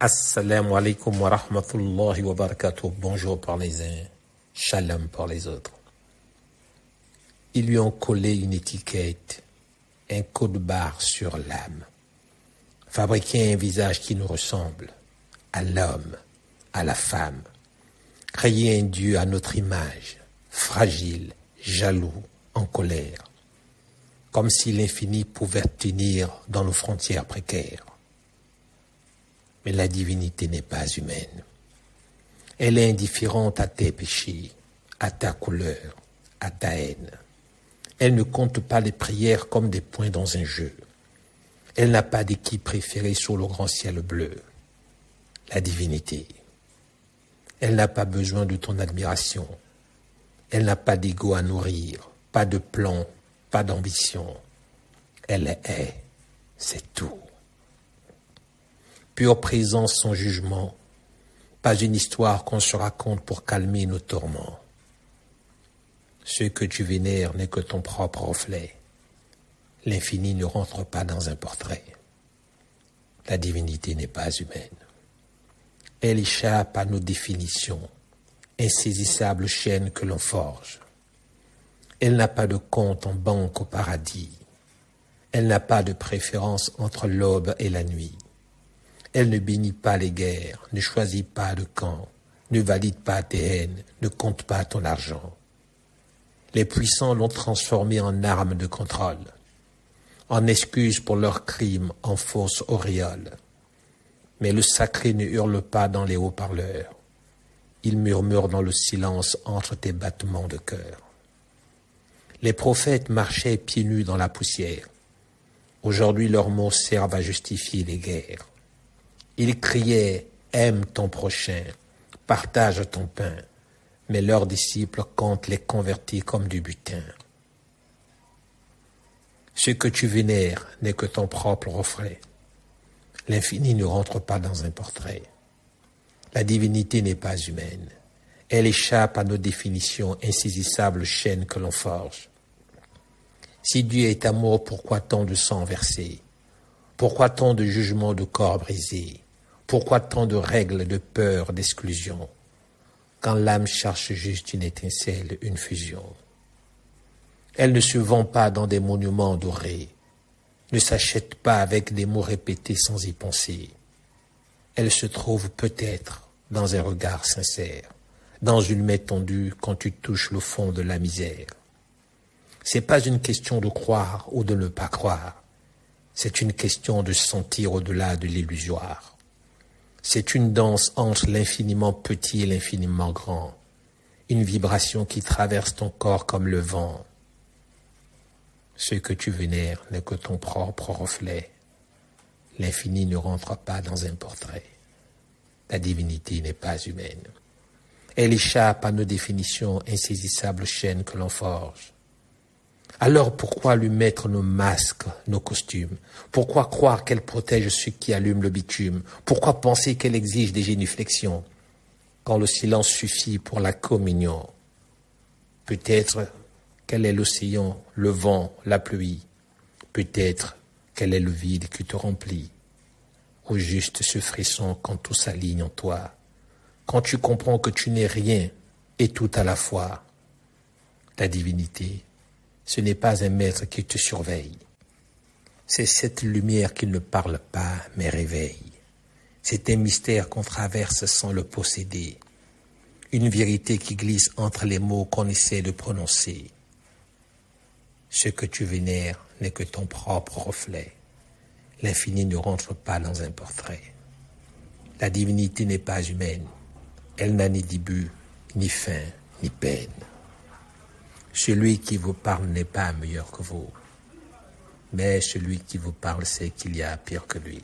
Assalamu alaikum wa rahmatullahi wa barakatuh. Bonjour par les uns, shalom par les autres. Ils lui ont collé une étiquette, un code barre sur l'âme. Fabriquer un visage qui nous ressemble, à l'homme, à la femme. Créer un Dieu à notre image, fragile, jaloux, en colère. Comme si l'infini pouvait tenir dans nos frontières précaires. Mais la divinité n'est pas humaine. Elle est indifférente à tes péchés, à ta couleur, à ta haine. Elle ne compte pas les prières comme des points dans un jeu. Elle n'a pas d'équipe préférée sur le grand ciel bleu. La divinité. Elle n'a pas besoin de ton admiration. Elle n'a pas d'ego à nourrir, pas de plan, pas d'ambition. Elle est, c'est tout. Pure présence sans jugement, pas une histoire qu'on se raconte pour calmer nos tourments. Ce que tu vénères n'est que ton propre reflet. L'infini ne rentre pas dans un portrait. La divinité n'est pas humaine. Elle échappe à nos définitions, insaisissable chaîne que l'on forge. Elle n'a pas de compte en banque au paradis. Elle n'a pas de préférence entre l'aube et la nuit. Elle ne bénit pas les guerres, ne choisit pas de camp, ne valide pas tes haines, ne compte pas ton argent. Les puissants l'ont transformée en arme de contrôle, en excuse pour leurs crimes, en fausse auréole. Mais le sacré ne hurle pas dans les haut-parleurs. Il murmure dans le silence entre tes battements de cœur. Les prophètes marchaient pieds nus dans la poussière. Aujourd'hui, leurs mots servent à justifier les guerres. Ils criaient « Aime ton prochain, partage ton pain », mais leurs disciples comptent les convertis comme du butin. Ce que tu vénères n'est que ton propre reflet. L'infini ne rentre pas dans un portrait. La divinité n'est pas humaine. Elle échappe à nos définitions, insaisissables chaînes que l'on forge. Si Dieu est amour, pourquoi tant de sang versé? Pourquoi tant de jugements de corps brisés? Pourquoi tant de règles, de peur, d'exclusion? Quand l'âme cherche juste une étincelle, une fusion. Elle ne se vend pas dans des monuments dorés, ne s'achète pas avec des mots répétés sans y penser. Elle se trouve peut-être dans un regard sincère, dans une main tendue quand tu touches le fond de la misère. C'est pas une question de croire ou de ne pas croire. C'est une question de sentir au-delà de l'illusoire. C'est une danse entre l'infiniment petit et l'infiniment grand. Une vibration qui traverse ton corps comme le vent. Ce que tu vénères n'est que ton propre reflet. L'infini ne rentre pas dans un portrait. La divinité n'est pas humaine. Elle échappe à nos définitions, insaisissables chaînes que l'on forge. Alors pourquoi lui mettre nos masques, nos costumes? Pourquoi croire qu'elle protège ceux qui allument le bitume? Pourquoi penser qu'elle exige des génuflexions quand le silence suffit pour la communion? Peut-être qu'elle est l'océan, le vent, la pluie. Peut-être qu'elle est le vide qui te remplit. Au juste ce frisson quand tout s'aligne en toi. Quand tu comprends que tu n'es rien et tout à la fois. Ta divinité, ce n'est pas un maître qui te surveille. C'est cette lumière qui ne parle pas, mais réveille. C'est un mystère qu'on traverse sans le posséder. Une vérité qui glisse entre les mots qu'on essaie de prononcer. Ce que tu vénères n'est que ton propre reflet. L'infini ne rentre pas dans un portrait. La divinité n'est pas humaine. Elle n'a ni début, ni fin, ni peine. Celui qui vous parle n'est pas meilleur que vous, mais celui qui vous parle sait qu'il y a pire que lui.